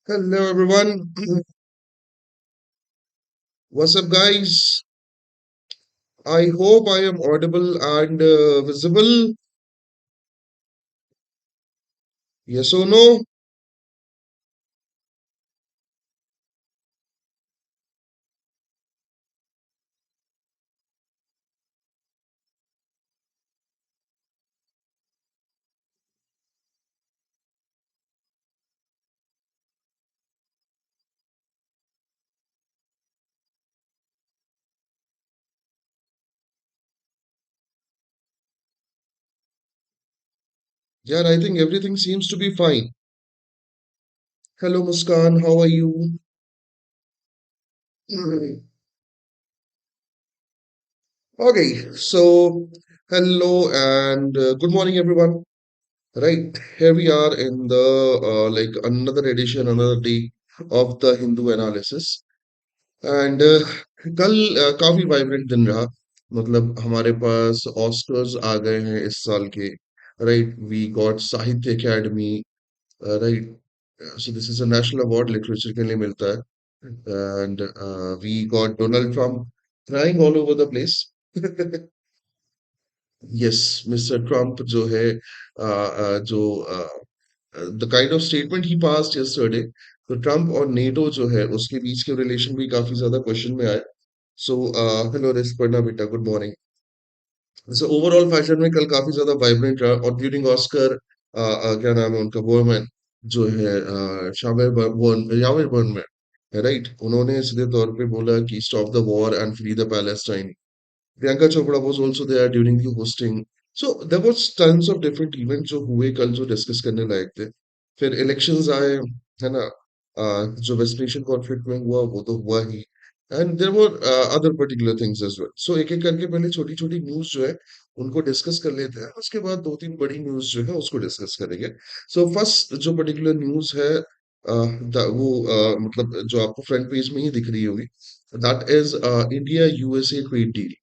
Hello everyone. What's up guys? I hope I am audible and visible. Yes or no? Yeah, I think everything seems to be fine. Hello Muskan, how are you? Okay, so hello and good morning everyone. Right, here we are in the like another edition, another day of the Hindu analysis. And कल काफी vibrant दिन रहा मतलब हमारे पास Oscars आ गए हैं इस साल के right we got Sahitya Akademi right so this is a national award literature के लिए मिलता है and we got Donald Trump flying all over the place yes mister Trump जो है जो the kind of statement he passed yesterday तो Trump और NATO जो है उसके बीच के रिलेशन भी काफी ज्यादा क्वेश्चन में आए सो हेलो रिस्पर्णा बेटा good morning so overall fashion में कल काफी ज्यादा वाइब्रेंट रहा और ड्यूरिंग ऑस्कर क्या नाम है उनका वुमन जो है यावेर बर्नमैन राइट उन्होंने सीधे तौर पे बोला कि stop the war and free the Palestine Priyanka Chopra was also there during the hosting. So there was tons of different events जो हुए कल जो डिस्कस करने लायक थे फिर इलेक्शंस आए है ना जो वेस्ट एशियन कॉन्फ्लिक्ट में हुआ वो तो हुआ ही and there were other particular things as well so एक एक करके पहले छोटी छोटी न्यूज जो है उनको डिस्कस कर लेते हैं उसके बाद दो तीन बड़ी न्यूज जो है उसको डिस्कस करेंगे सो फर्स्ट जो पर्टिकुलर न्यूज है वो मतलब जो आपको फ्रंट पेज में ही दिख रही होगी that is India USA trade deal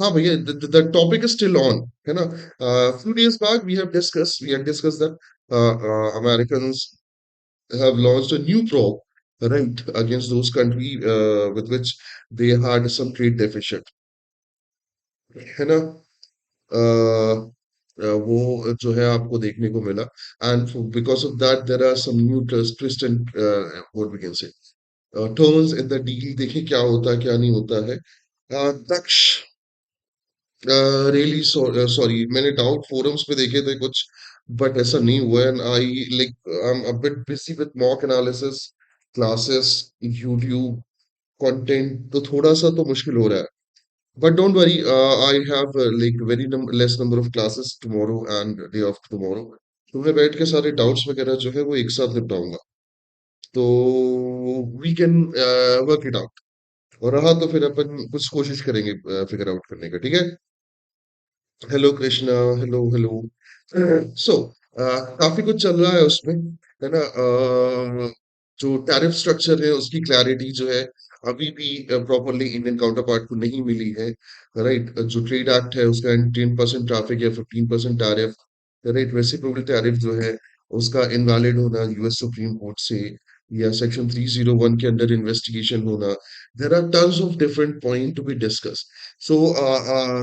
हाँ भैया the topic is still on है ना few days back we had discussed that Americans have launched a new probe right against those country with which they had some trade deficit है ना uh, वो जो है आपको देखने को मिला and because of that there are some new twist and what we can say terms in the deal देखें क्या होता है क्या नहीं होता है दक्ष रियली सॉरी मैंने डाउट फोरम्स पे देखे थे कुछ बट ऐसा नहीं हुआ and I like I am a bit busy with mock analysis classes YouTube content तो थोड़ा सा तो मुश्किल हो रहा है but don't worry I have like very less number of classes tomorrow and day after tomorrow तो मैं बैठ के सारे डाउट्स वगैरह जो है वो एक साथ निपटाऊंगा तो we can work it out और रहा तो फिर अपन कुछ कोशिश करेंगे फिगर आउट करने का ठीक है हेलो कृष्णा हेलो हेलो सो काफी कुछ चल रहा है उसमें है ना जो टैरिफ स्ट्रक्चर है उसकी क्लैरिटी जो है अभी भी प्रॉपरली इंडियन काउंटर पार्ट को नहीं मिली है राइट जो ट्रेड एक्ट है उसका 10% ट्रैफिक या 15% टैरिफ राइट रेसिप्रोकल टैरिफ जो है उसका इनवैलिड होना यूएस सुप्रीम कोर्ट से या सेक्शन 301 के अंडर इन्वेस्टिगेशन होना there are tons of different point to be discuss so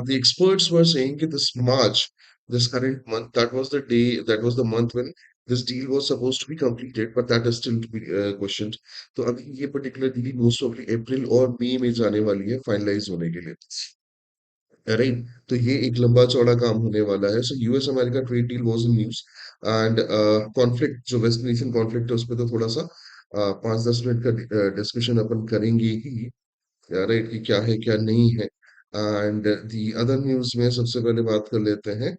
the experts were saying that this March, this current month, that was the day, that was the month when this deal was supposed to be completed, but that is still to be questioned. तो अभी ये particular deal most probably अप्रैल और मई में जाने वाली है finalise होने के लिए राइट तो ये एक लंबा चौड़ा काम होने वाला है so US America trade deal was in news and conflict जो वेस्ट एशियन कॉन्फ्लिक्ट है उस पर तो थोड़ा सा 5-10 मिनट का डिस्कशन अपन करेंगे ही राइट कि क्या है क्या नहीं है एंड दी अदर न्यूज में सबसे पहले बात कर लेते हैं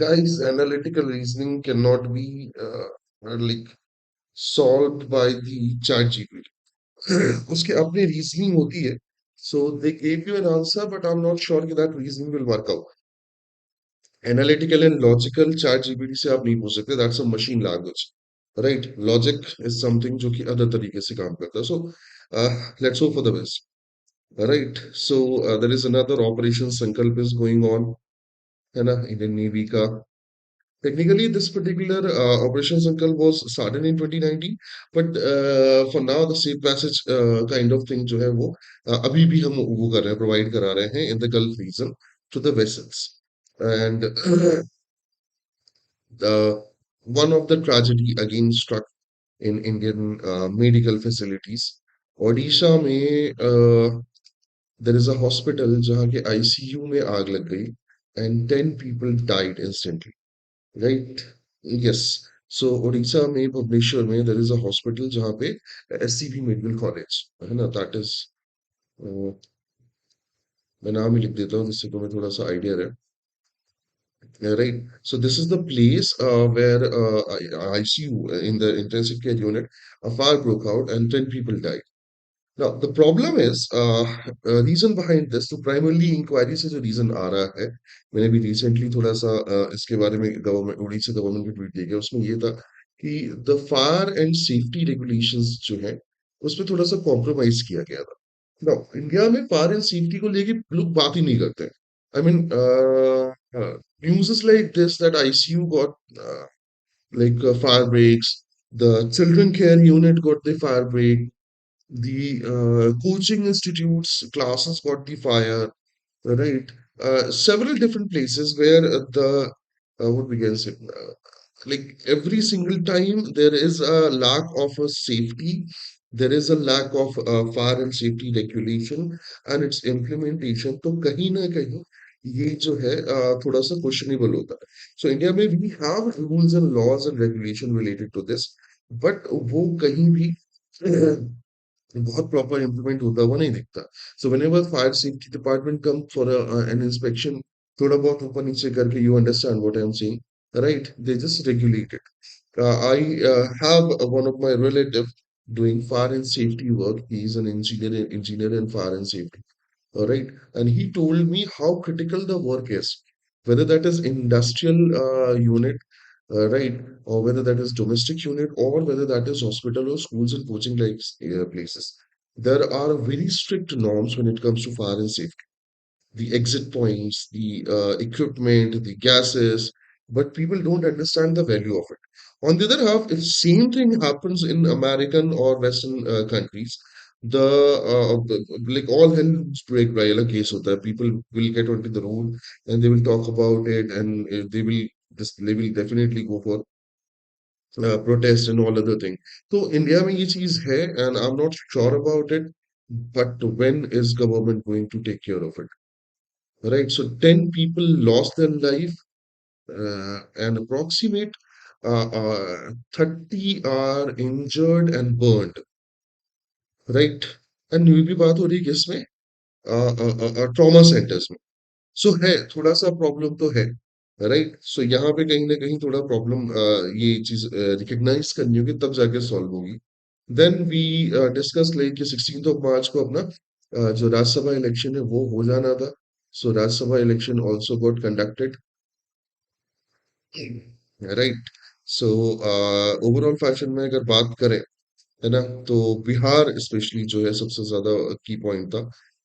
guys analytical reasoning can not be like solved by the ChatGPT उसके अपनी रीजनिंग होती है so they give you an answer but I am not sure कि that reasoning will work out analytical and logical ChatGPT से आप नहीं पूछ सकते that's a machine language right logic is something जो कि अदर तरीके से काम करता है so let's hope for the best right? So there is another Operation Sankalp is going on, है ना, Indian Navy का. Technically, this particular Operation Sankalp was started in 2019, but for now the safe passage kind of thing जो है वो अभी भी हम वो कर रहे हैं, provide करा रहे हैं in the Gulf region to the vessels. And the one of the tragedy again struck in Indian medical facilities. Odisha में there is a hospital जहाँ के ICU में आग लग गई and 10 people died instantly. Right? Yes. So Odisha में भुवनेश्वर में there is a hospital जहाँ पे SCB Medical College है ना, that is uh, मैं नाम ही लिख देता हूँ जिससे तुम्हें थोड़ा सा आइडिया रहे. Right. So this is the place where ICU in the intensive care unit, a fire broke out and 10 people died. Now the problem is reason behind this. तो primarily inquiry से जो reason आ रहा है, मैंने भी recently थोड़ा सा इसके बारे में गवर्नमेंट उड़ीसा गवर्नमेंट की ट्वीट देखा, उसमें ये था कि the fire and safety regulations जो है उसमें थोड़ा सा कॉम्प्रोमाइज किया गया था. Now इंडिया में फायर एंड सेफ्टी को लेके लोग बात ही नहीं करते. I mean, news is like this that ICU got fire breaks, the children care unit got the fire break, the coaching institutes classes got the fire, right? Several different places where the what we can say, like every single time there is a lack of a safety, there is a lack of fire and safety regulation and its implementation. तो कहीं ना कहीं ये जो है थोड़ा सा questionable होता है. So इंडिया में we have rules and laws and regulation related to this, but वो कहीं भी बहुत प्रॉपर इम्प्लीमेंट होता हुआ नहीं दिखता. So whenever fire safety department come for an inspection, थोड़ा बहुत ऊपर नीचे करके, you understand what I am saying, right, they just regulate it. I have one of my relative doing fire and safety work. He is an engineer in fire and safety. All right. And he told me how critical the work is, whether that is industrial unit, right, or whether that is domestic unit, or whether that is hospital or schools and coaching like places. There are very strict norms when it comes to fire and safety, the exit points, the equipment, the gases, but people don't understand the value of it. On the other half, if same thing happens in American or Western countries, like all hell's break right case hota hai. People will get onto the road and they will talk about it, and they will definitely go for protest and all other thing. So India में ये चीज है, and I'm not sure about it, but when is government going to take care of it? Right, so 10 people lost their life, and approximate 30 are injured and burned, right? And ये भी बात हो रही है किसमें, ट्रॉमा सेंटर्स में. सो है थोड़ा सा प्रॉब्लम तो है, राइट. सो यहाँ पे कहीं ना कहीं थोड़ा प्रॉब्लम ये चीज रिकग्नाइज करनी होगी, तब जाके सॉल्व होगी. देन वी डिस्कस लाइक कि 16 मार्च को अपना जो राज्यसभा इलेक्शन है वो हो जाना था. So Rajya Sabha election also got conducted, right. So overall fashion में अगर बात करें, है ना, तो बिहार स्पेशली जो है सबसे ज्यादा की पॉइंट था.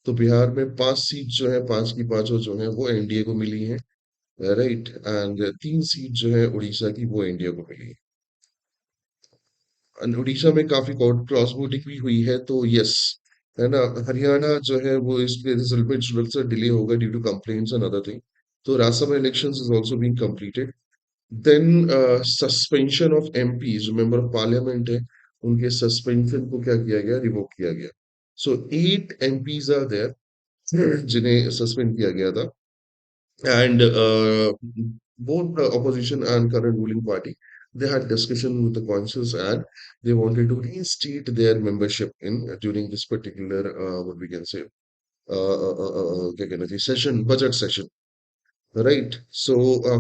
तो बिहार में 5 सीट जो है, 5 की 5 जो है वो एनडीए को मिली है, राइट. एंड 3 सीट जो है उड़ीसा की वो एनडीए को मिली है. And उड़ीसा में काफी क्रॉस वोटिंग भी हुई है, तो यस, है ना. हरियाणा जो है वो इसके रिजल्ट में थोड़ा सा डिले होगा due to complaints and other thing. तो Rajya Sabha elections is also being completed. Then suspension of MP, जो मेंबर ऑफ पार्लियामेंट है, उनके सस्पेंशन को क्या किया गया, रिवोक किया गया. सो 8 एमपीज आर देयर जिन्हें सस्पेंड किया गया था. And both the opposition and current ruling party, they had discussion with the councils, and they wanted to reinstate their membership in during this particular what we can say क्या कहना चाहिए, session, budget session, right. सो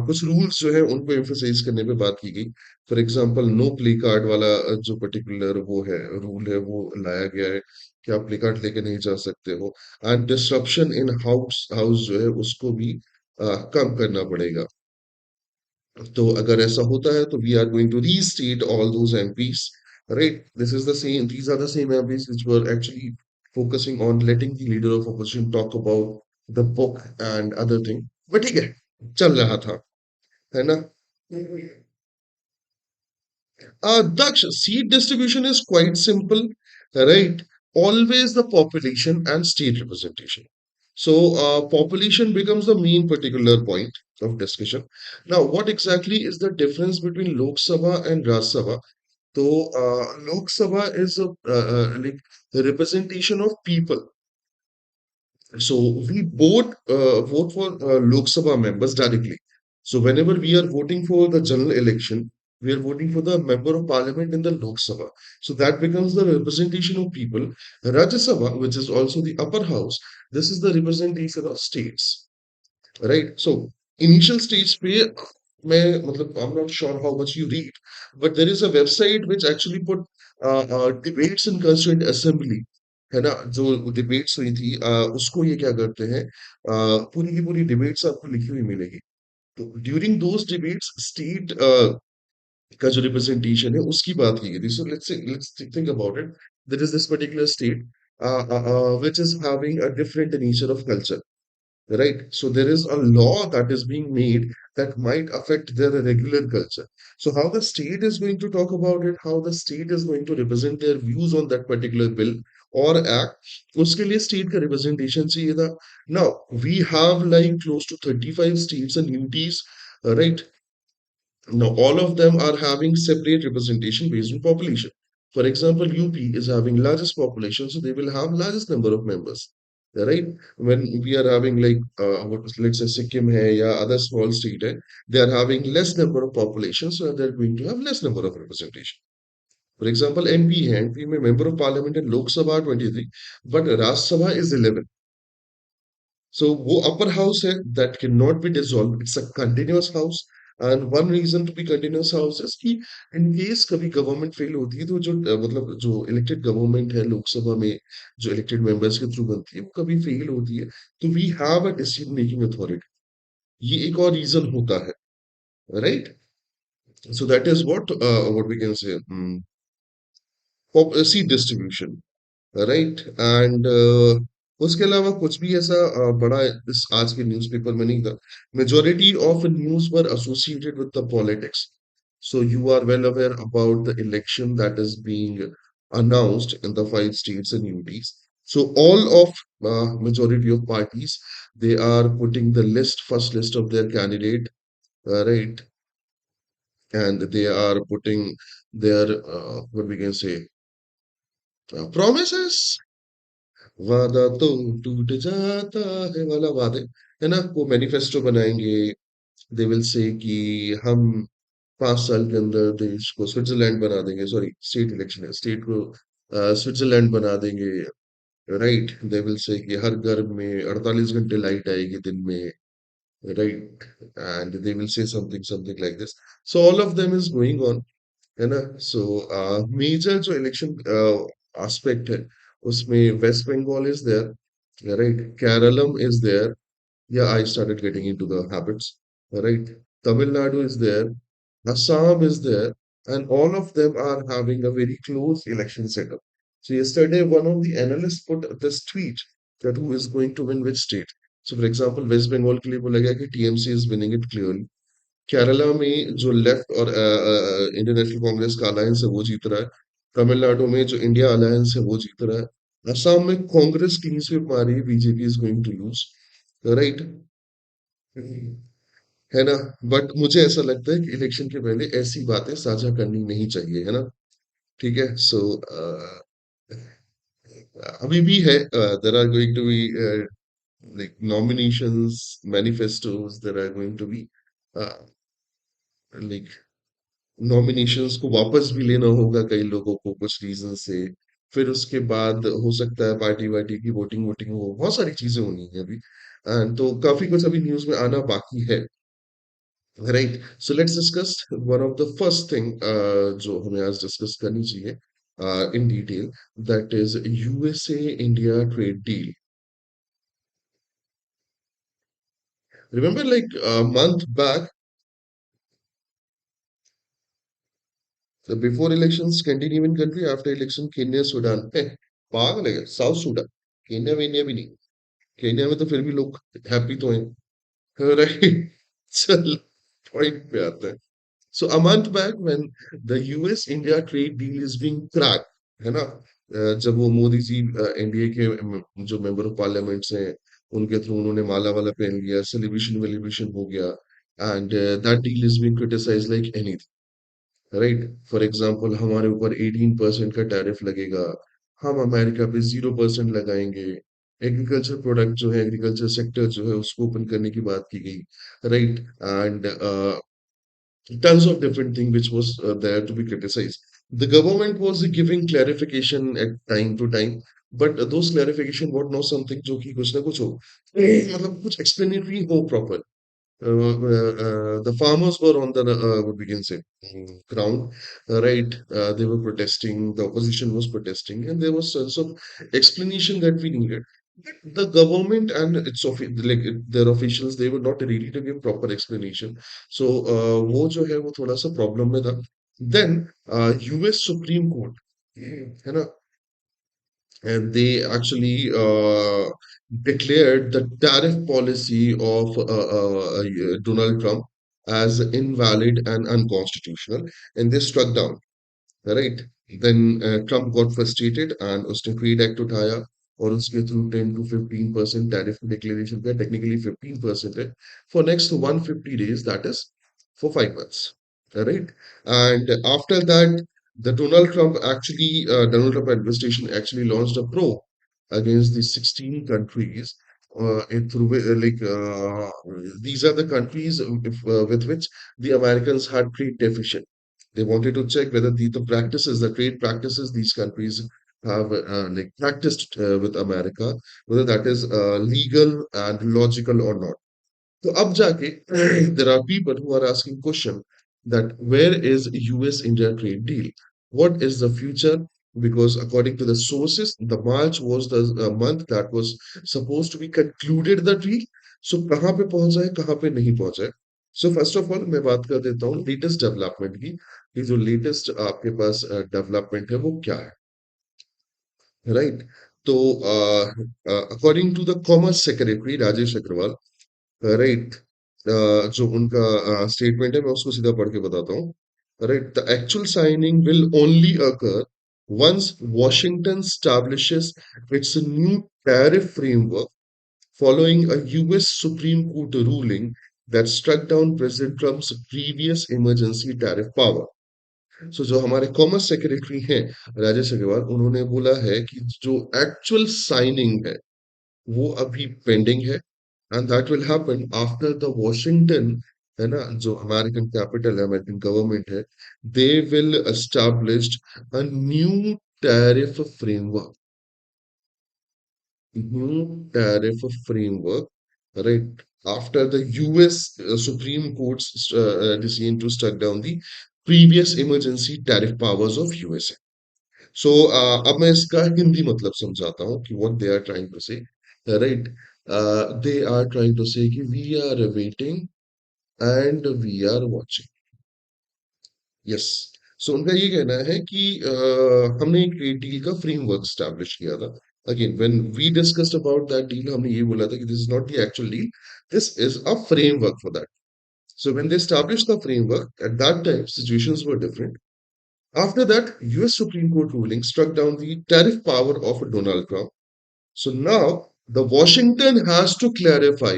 कुछ rules जो है उनको emphasise करने पे बात की गई. For example no play card वाला जो पर्टिकुलर वो है रूल है वो लाया गया है कि आप प्ले कार्ड लेके नहीं जा सकते हो. And disruption in house house जो है उसको भी कम करना पड़ेगा. तो अगर ऐसा होता है तो we are going to restate all those MPs, right. This is the same, these are the same MPs which were actually focusing on letting the leader of opposition talk about the book and other thing. But ठीक है, चल रहा था, है ना? Daksh, seat distribution is quite simple, right? Always the population and state representation. So, population becomes the main particular point of discussion. Now, what exactly is the difference between Lok Sabha and Raj Sabha? So, Lok Sabha is like the representation of people. So we both vote for Lok Sabha members directly. So whenever we are voting for the general election, we are voting for the member of parliament in the Lok Sabha. So that becomes the representation of people. Rajya Sabha, which is also the upper house, this is the representation of states. Right? So initial stage पे मैं मतलब I'm not sure how much you read, but there is a website which actually put debates in constituent assembly, है ना? जो debates हुई थी उसको ये क्या करते हैं पूरी की पूरी debates आपको लिखी हुई मिलेगी. तो during those debates state का जो representation है उसकी बात की गई थी. So let's think about it. There is this particular state which is having a different nature of culture, right? So there is a law that is being made that might affect their regular culture. So how the state is going to talk about it, how the state is going to represent their views on that particular bill or act, उसके लिए state का representation चाहिए था. Now we have like close to 35 states and UTs, right? Now, all of them are having separate representation based on population. For example, UP is having largest population, so they will have largest number of members, right? When we are having like let's say Sikkim hai ya other small state hai, they are having less number of population, so they're going to have less number of representation. For example, MP hai, MP में member of parliament and Lok Sabha are 23, but Raj Sabha is 11. So वो upper house है that cannot be dissolved. It's a continuous house. And one reason to be continuous house is कि in case कभी government fail होती है तो जो मतलब जो elected government है लोकसभा में जो elected members के थ्रू बनती है वो कभी fail होती है तो we have a decision making authority. ये एक और reason होता है, right? So that is what we can say. Seat distribution. Right and उसके अलावा कुछ भी ऐसा बड़ा इस आज के न्यूज़पेपर में नहीं था majority of news were associated with the politics so you are well aware about the election that is being announced in the five states and UTs. So all of majority of parties they are putting the first list of their candidate, right, and they are putting their what we can say promises. वादा तो टूट जाता है वाला वादे है ना वो मैनिफेस्टो बनाएंगे दे विल से कि हम 5 साल के अंदर देश को स्विट्जरलैंड बना देंगे सॉरी स्टेट इलेक्शन है स्टेट को स्विट्जरलैंड बना देंगे राइट दे विल से कि हर घर में 48 घंटे लाइट आएगी दिन में right and they will say something like this so all of them is going on है ना सो मेजर जो इलेक्शन एस्पेक्ट है उसमें West Bengal is there right Keralam is there yeah I started getting into the habits right Tamil Nadu is there Assam is there and all of them are having a very close election setup so yesterday one of the analysts put this tweet that who is going to win which state so for example West Bengal के लिए बोला गया कि TMC is winning it clearly Kerala में जो left और Indian national Congress का alliance है वो जीत रहा है तमिलनाडु में जो इंडिया अलायंस है वो जीत रहा है असम में कांग्रेस क्लीन स्वीप मारी है BJP is going to lose right है ना बट मुझे ऐसा लगता है कि इलेक्शन के पहले ऐसी बातें साझा करनी नहीं चाहिए है ना ठीक है सो अभी भी है there are going to be like nominations manifestos there are going to be like nominations को वापस भी लेना होगा कई लोगों को कुछ रीजन से फिर उसके बाद हो सकता है पार्टी वार्टी की वोटिंग वोटिंग हो बहुत सारी चीजें होनी है अभी एंड तो काफी कुछ अभी न्यूज में आना बाकी है right so let's discuss one of the first thing जो हमें आज डिस्कस करनी चाहिए in detail that is USA India trade deal remember like month back before election Scandinavian country after election Kenya Sudan पागल है साउथ सूडान, केन्या वेन्या भी नहीं, Kenya में तो फिर भी लोग हैप्पी तो हैं, राइट। चल, पॉइंट पे आते हैं। So a month back when the US India trade deal is being cracked, है ना, जब वो मोदी जी एनडीए के जो मेंबर ऑफ पार्लियामेंट्स हैं उनके थ्रू उन्होंने माला वाला पहन लिया, सेलिब्रेशन वेलिब्रेशन हो गया, and that deal is being criticised like anything, right. For example हमारे ऊपर 18% का टैरिफ लगेगा, हम अमेरिका पे 0% लगाएंगे, एग्रीकल्चर प्रोडक्ट जो है, एग्रीकल्चर सेक्टर जो है उसको ओपन करने की बात की गई, right. And tons of different things which was there to be criticized. The government was giving clarification at time to time, but those clarification what not something जो कि कुछ ना कुछ हो, मतलब कुछ explanatory हो proper. The farmers were on the what we can say, ground, right? They were protesting. The opposition was protesting, and there was sense of explanation that we needed. But the government and their officials, they were not ready to give proper explanation. So वो जो है वो थोड़ा सा problem में था. Then US Supreme Court, है ना, and they actually declared the tariff policy of Donald Trump as invalid and unconstitutional, and they struck down. Right. Then Trump got frustrated and उसने ट्रेड एक्ट उठाया और उसके through 10 to 15% tariff declaration किया, technically 15% है, for next 150 days, that is for 5 months, right. And after that the Donald Trump administration actually launched a probe against the 16 countries, and through these are the countries with which the Americans had trade deficit. They wanted to check whether the trade practices these countries have practiced with America, whether that is legal and logical or not. So अब जाके there are people who are asking question that where is US-India trade deal? What is the future? Because according to the sources, the March was the month that was supposed to be concluded the deal. So कहाँ पे पहुंचा है, कहाँ पे नहीं पहुंचा है? So first of all मैं बात कर देता हूँ लेटेस्ट डेवलपमेंट की, कि जो लेटेस्ट आपके पास डेवलपमेंट है वो क्या है, राइट। तो according to the commerce secretary Rajesh Agarwal, right, जो उनका स्टेटमेंट है मैं उसको सीधा पढ़ के बताता हूँ, right. The actual signing will only occur once Washington establishes its new tariff framework following a US Supreme Court ruling that struck down President Trump's previous emergency tariff power. So जो हमारे कॉमर्स सेक्रेटरी हैं राजेश अग्रवाल, उन्होंने बोला है कि जो actual signing है वो अभी पेंडिंग है, and that will happen after the Washington, है ना, जो अमेरिकन कैपिटल है, अमेरिकन गवर्नमेंट है, they will established a new tariff framework, new tariff framework, right? After the US Supreme Court's decision to struck down the previous emergency tariff powers of USA. So अब मैं इसका हिंदी मतलब समझाता हूँ कि what they are trying to say, right? They are trying to say कि we are waiting and we are watching. Yes. So उनका ये कहना है कि हमने एक ट्रेड डील का फ्रेमवर्क स्टैब्लिश किया था। Again when we discussed about that deal, हमने ये बोला था कि this is not the actual deal, this is a framework for that. So when they established the framework at that time situations were different. After that, US Supreme Court ruling struck down the tariff power of Donald Trump. So now the Washington has to clarify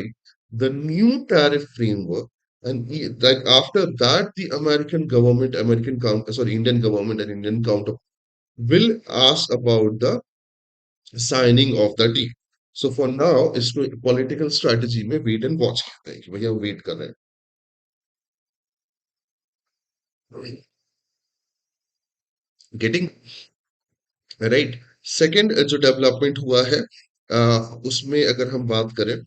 the new tariff framework, and like after that, the American government, Indian government and Indian counter will ask about the signing of the deal. So for now, इसको political strategy में wait and watch कहते हैं कि भैया wait कर रहे हैं। Getting right. Second जो डेवलपमेंट हुआ है उसमें अगर हम बात करें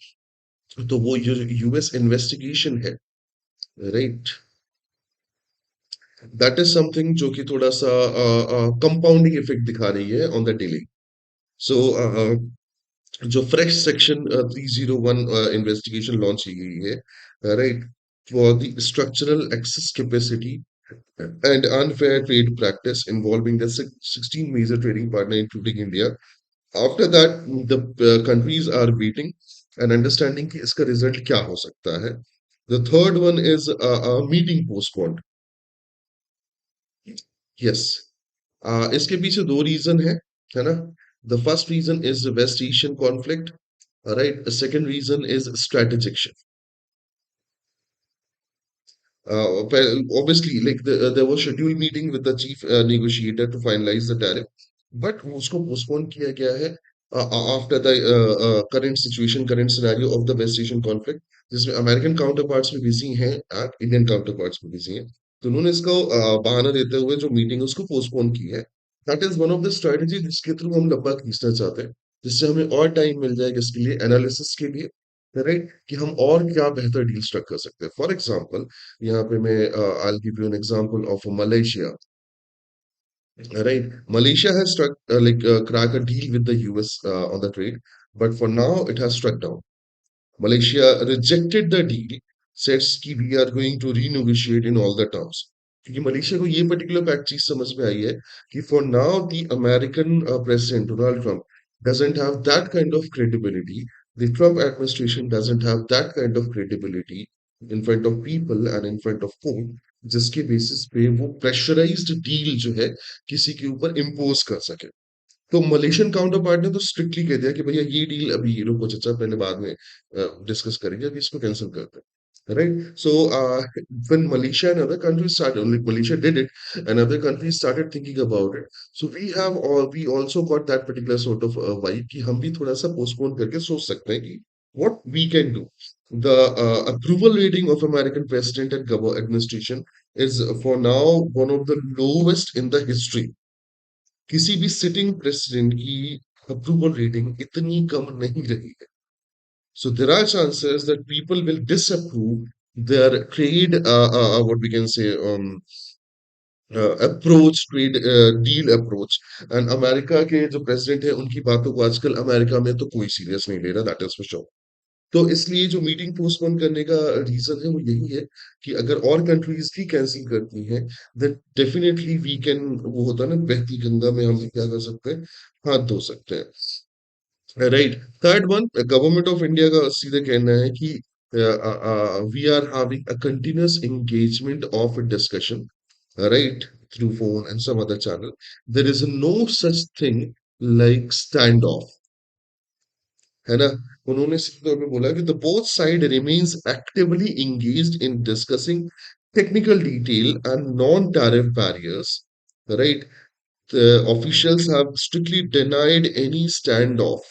तो वो यूएस इन्वेस्टिगेशन है, राइट। दैट इज समथिंग जो कि थोड़ा सा कंपाउंडिंग इफेक्ट दिखा रही है ऑन द डेली। सो जो फ्रेश सेक्शन 301 इन्वेस्टिगेशन लॉन्च की गई है, right, for the structural access capacity and unfair trade practice involving the 16 major trading partners, including India. After that, the countries are waiting and understanding कि इसका result क्या हो सकता है. The third one is a meeting postponed. Yes. इसके पीछे दो reason है ना? The first reason is the West Asian conflict. All right. The second reason is strategic shift. Well, obviously, like there was scheduled meeting with the chief negotiator to finalize the tariff, but उसको postpone किया गया है after the current situation, current scenario of the West Asian conflict, जिसमें American counterparts भी busy हैं और Indian counterparts भी busy हैं. तो उन्होंने इसको बहाना देते हुए जो मीटिंग है उसको पोस्टपोन की है. That is one of the strategy जिसके थ्रू हम लंबा खींचना चाहते हैं, जिससे हमें और टाइम मिल जाएगा इसके लिए एनालिसिस के लिए, राइट, कि हम और क्या बेहतर डील स्ट्रक कर सकते हैं. फॉर एग्जांपल, यहाँ पे मैं I give you an example of Malaysia. Right, Malaysia has struck crack a deal with the US on the trade, but for now it has struck down. Malaysia rejected the deal, says कि we are going to renegotiate in all the terms. क्योंकि Malaysia को ये particular fact चीज समझ में आई है कि for now the American president Donald Trump doesn't have that kind of credibility. The Trump administration doesn't have that kind of credibility in front of people and in front of court, जिसके basis पे वो pressurised deal जो है किसी के ऊपर impose कर सके. तो मलेशियन काउंटर पार्ट ने तो स्ट्रिक्टली कह दिया कि भैया ये डील अभी रुको चचा, पहले बाद में डिस्कस करेंगे, अभी इसको कैंसिल करते हैं, right. So when Malaysia and other countries started, like Malaysia did it and other countries started thinking about it, so we also got that particular sort of vibe कि हम भी थोड़ा सा पोस्टपोन करके सोच सकते हैं कि what we can do. The approval rating of American president and government administration is for now one of the lowest in the history. किसी भी सिटिंग प्रेसिडेंट की अप्रूवल रेटिंग इतनी कम नहीं रही है. So there are chances that people will disapprove their trade, what we can say, approach, trade deal approach. And America के जो president है उनकी बातों को आजकल अमेरिका में तो कोई सीरियस नहीं ले रहा, दैट इज फॉर श्योर. तो इसलिए जो मीटिंग पोस्टपोन करने का रीजन है वो यही है कि अगर और कंट्रीज भी कैंसिल करती हैं, देन डेफिनेटली वी कैन, वो होता है ना बहती गंगा में हम क्या कर सकते हैं, हाथ धो सकते हैं, right. Third one, government of India का सीधे कहना है कि we are having a continuous engagement of discussion, right, through phone and some other channel. There is no such thing like stand off, है ना. उन्होंने सीधे तौर पे बोला कि the both side remains actively engaged in discussing technical detail and non-tariff barriers, right. The officials have strictly denied any standoff.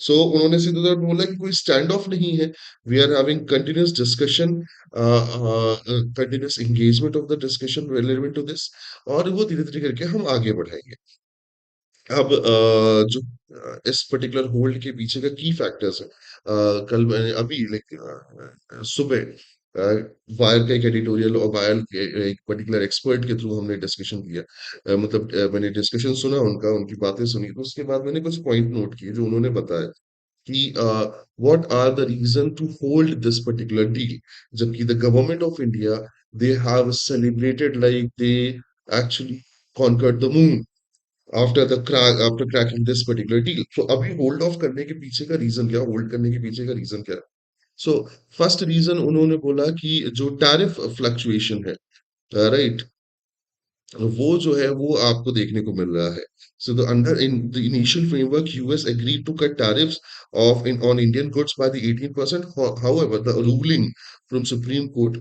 So उन्होंने सीधे तौर पे बोला कि कोई स्टैंड ऑफ नहीं है. We are having continuous discussion, continuous engagement of the discussion relevant to this, और वो धीरे धीरे करके हम आगे बढ़ाएंगे. अब जो इस पर्टिकुलर होल्ड के पीछे का की फैक्टर्स है, कल मैंने अभी सुबह वायर का एक एडिटोरियल और वायर के एक पर्टिकुलर एक्सपर्ट के थ्रू हमने डिस्कशन किया. मतलब मैंने डिस्कशन सुना उनका, उनकी बातें सुनी, तो उसके बाद मैंने कुछ पॉइंट नोट किए जो उन्होंने बताया कि what are the reason to hold this particular deal, जबकि the government of India, they have celebrated like they actually conquered the moon after cracking this particular deal. So अभी होल्ड ऑफ करने के पीछे का रीजन क्या, hold करने के पीछे का रीजन क्या है? सो फर्स्ट रीजन उन्होंने बोला कि जो टैरिफ फ्लक्चुएशन है, राइट, वो जो है वो आपको देखने को मिल रहा है. So the under in the initial framework, US agreed to cut tariffs of in on Indian goods by the 18%. However, the ruling from Supreme Court,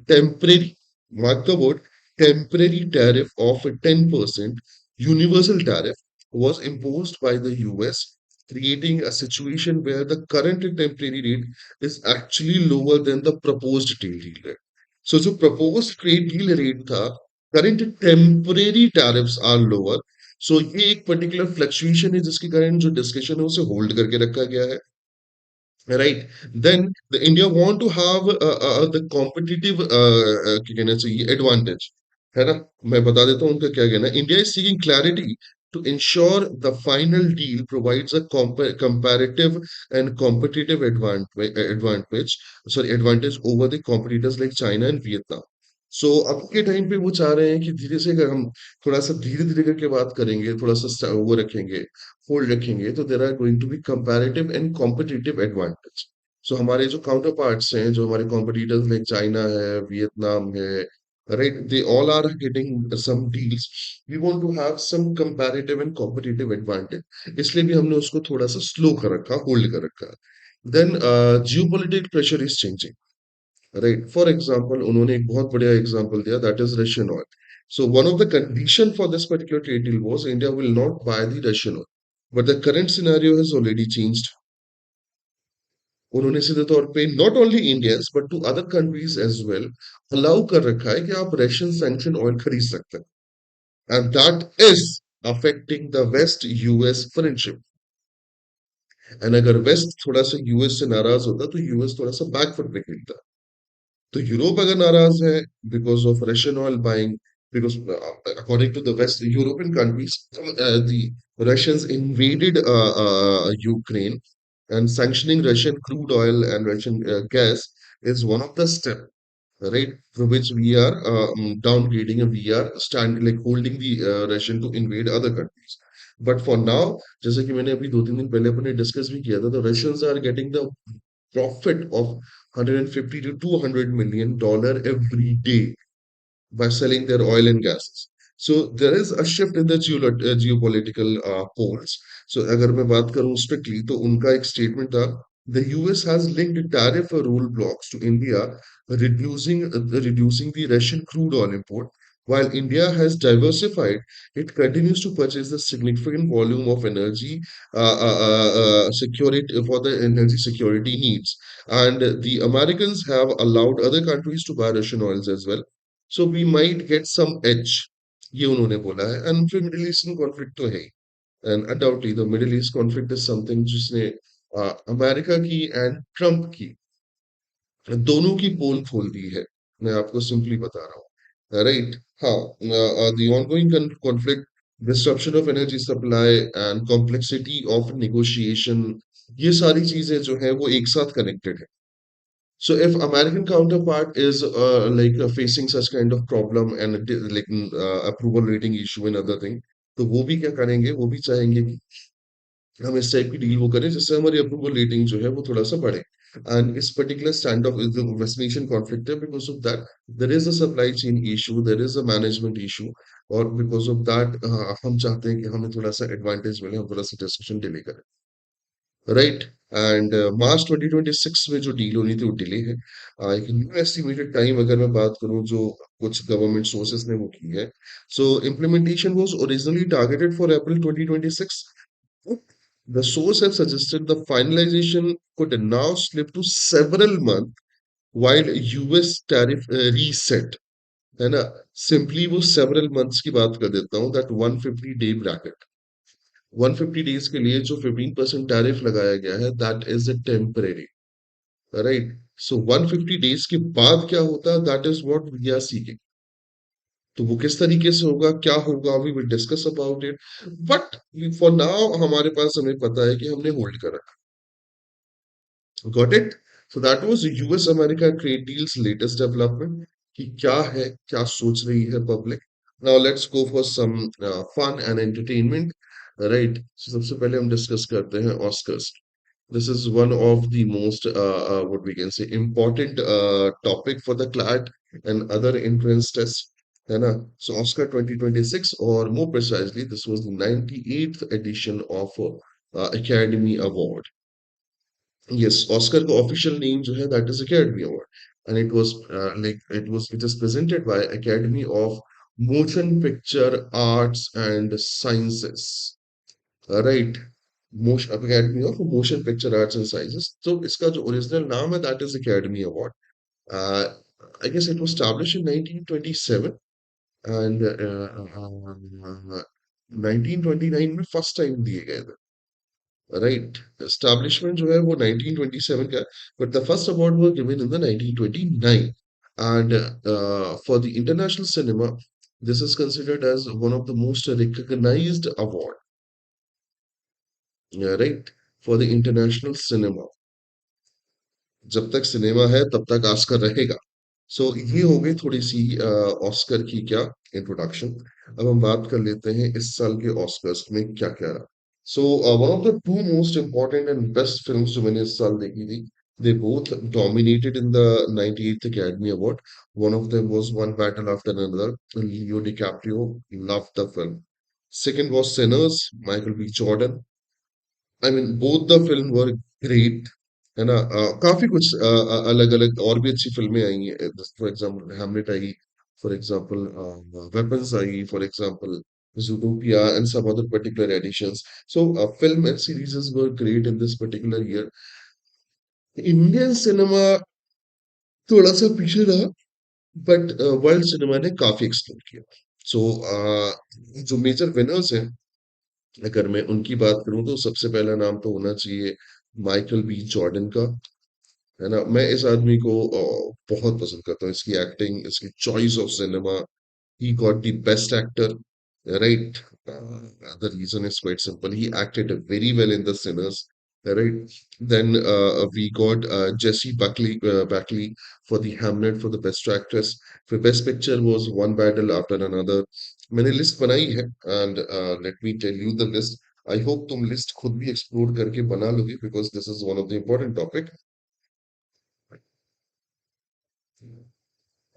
temporary, mark the word, temporary tariff of 10% universal tariff was imposed by the US, creating a situation where the current temporary rate is actually lower than the proposed trade deal rate. So जो proposed trade deal rate था, current temporary tariffs are lower. So ये एक particular fluctuation है जिसके कारण जो discussion है उसे hold करके रखा गया है, right. Then the India want to have the competitive क्या कहना चाहिए advantage, है ना. मैं बता देता हूँ उनका क्या कहना है. India is seeking clarity to ensure the final deal provides a comparative and competitive advantage over the competitors like China and Vietnam. सो अब के टाइम पे वो चाह रहे हैं कि धीरे से अगर हम थोड़ा सा धीरे धीरे करके बात करेंगे, थोड़ा सा वो रखेंगे, होल्ड रखेंगे, तो there are going to be comparative and competitive advantage. So हमारे जो काउंटर पार्ट्स हैं, जो हमारे कॉम्पिटिटर्स लाइक चाइना है, वियतनाम है, right, they all are getting some deals. We want to have some comparative and competitive advantage, इसलिए भी हमने उसको थोड़ा सा स्लो कर रखा, होल्ड कर रखा। Then geopolitical pressure is changing, right. For example उन्होंने एक बहुत बढ़िया एग्जाम्पल दिया, that is Russian oil. So one of the condition for this particular trade deal was India will not buy the Russian oil, but the current scenario has already changed. उन्होंने सीधे तौर पे not only Indians but to other countries as well allow कर रखा है कि आप Russian sanction oil खरीद सकते हैं, and that is affecting the West US friendship. And अगर वेस्ट थोड़ा सा यूएस से नाराज होता तो यूएस थोड़ा सा बैकफुट पे खेलता। तो यूरोप अगर नाराज है because of Russian oil buying, because according to the West European countries, the Russians invaded Ukraine, and sanctioning Russian crude oil and Russian gas is one of the steps, right, through which we are downgrading and we are stand like holding the Russian to invade other countries. But for now, जैसे कि मैंने अभी 2-3 दिन पहले अपने discuss भी किया था, the Russians are getting the profit of 150 to 200 million dollar every day by selling their oil and gases. So there is a shift in the geopolitical poles. So अगर मैं बात करूं strictly, तो उनका एक statement था, the US has linked tariff rule blocks to India, reducing the Russian crude oil import. While India has diversified, it continues to purchase a significant volume of energy security for the energy security needs. And the Americans have allowed other countries to buy Russian oils as well, so we might get some edge, ये उन्होंने बोला है। And फिर middle eastern conflict तो है ही, and undoubtedly the middle east conflict is something जिसने America की एंड ट्रम्प की दोनों की पोल खोल दी है। मैं आपको सिंपली बता रहा हूँ, राइट। हाँ, the ongoing conflict, disruption of energy supply and complexity of negotiation, ये सारी चीजें जो है वो एक साथ कनेक्टेड है। So if American counterpart is facing such kind of problem and approval rating issue and other thing, तो वो भी क्या करेंगे, वो भी चाहेंगे कि हम इस टाइप की डील वो करें जिससे हमारी अप्रूवल रेटिंग जो है वो थोड़ा सा बढ़े। एंड इस particular standoff is the West Asian conflict है, because of that there is a supply chain issue, there is a management issue, और बिकॉज ऑफ दैट हम चाहते हैं कि हमें थोड़ा सा एडवांटेज मिले, हम थोड़ा सा डिस्कशन डिले करें, राइट। एंड मार्च 2026 में जो डील होनी थी वो डिले है। एक न्यू एस्टिमेटेड टाइम अगर मैं बात करूं जो कुछ गवर्नमेंट सोर्सेस ने वो की है, सो implementation was originally targeted for April 2026. The source have suggested the finalization could now slip to several months while US tariff reset, है ना। सिंपली वो सेवरल मंथ्स की बात कर देता हूँ, दैट 150 डे ब्रैकेट, 150 डेज के लिए जो 15% टैरिफ लगाया गया है, that is a temporary, right. So 150 days के बाद क्या होता है, that is what we are seeking. तो वो किस तरीके से होगा, क्या होगा, we will discuss about it. But for now हमारे पास हमें पता है कि हमने होल्ड कर रखा। Got it. So that was US America trade deals latest development, कि क्या है, क्या सोच रही है पब्लिक। Now let's go for some fun and entertainment, right. सबसे पहले हम डिस्कस करते हैं Oscars. This is one of the most, what we can say, important topic for the CLAT and other entrance tests. है ना? So Oscar 2026, or more precisely, this was the 98th edition of Academy Award. Yes, Oscar का official name जो है, that is Academy Award, and it was it is presented by Academy of Motion Picture Arts and Sciences. Right, Motion Academy of Motion Picture Arts and Sciences. तो इसका जो original नाम है, that is Academy Award. I guess it was established in 1927, and 1929 में first time दिए गए थे, right. Establishment जो है वो 1927 का, but the first award was given in the 1929, and for the international cinema this is considered as one of the most recognised award, right, for the international cinema. जब तक cinema है तब तक Oscar रहेगा। सो ये हो गई थोड़ी सी ऑस्कर की क्या इंट्रोडक्शन। अब हम बात कर लेते हैं इस साल के ऑस्कर्स में क्या क्या रहा। सो one of the two most important and best films जो मैंने इस साल देखी थी, they both dominated in the 98th Academy Award. One of them was One Battle After Another. Leo DiCaprio loved the film. Second was Sinners, Michael B. Jordan. I mean both the film were great, है ना। काफी कुछ अलग अलग और भी अच्छी फिल्में आई हैं, for example Hamlet I, for example weapons I, for example Zootopia and some other particular editions. So film and series were great in this particular year. Indian cinema थोड़ा सा पीछे रहा, बट वर्ल्ड सिनेमा ने काफी explore किया। सो जो major winners हैं, अगर मैं उनकी बात करूं तो सबसे पहला नाम तो होना चाहिए माइकल बी जॉर्डन का, है ना। मैं इस आदमी को बहुत पसंद करता हूँ, इसकी एक्टिंग, इसकी choice of cinema. he got the best actor, right? The reason is quite simple. He acted very well in The Sinners, right? Then we got Buckley for the Hamlet for the best actress. For best picture was One Battle After Another. मैंने list बनाई है, and let me tell you the list. I hope तुम list खुद भी explore करके बना लोगे, because this is one of the important topic.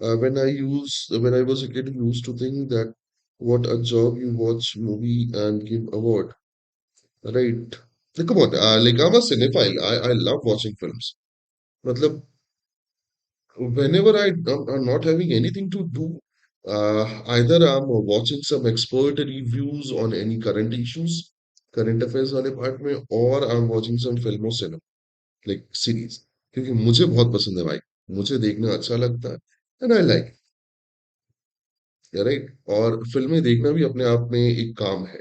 When I was a kid, I used to think that what a job you watch movie and give award, right? Like, come on, like I'm a cinephile. I love watching films. मतलब whenever I'm not having anything to do, either I'm watching some expert reviews on any current issues, current affairs वाले part में, or I'm watching some film or cinema, like series. क्योंकि मुझे बहुत पसंद है भाई, मुझे देखना अच्छा लगता है, and I like, राइट। और फिल्में देखना भी अपने आप में एक काम है।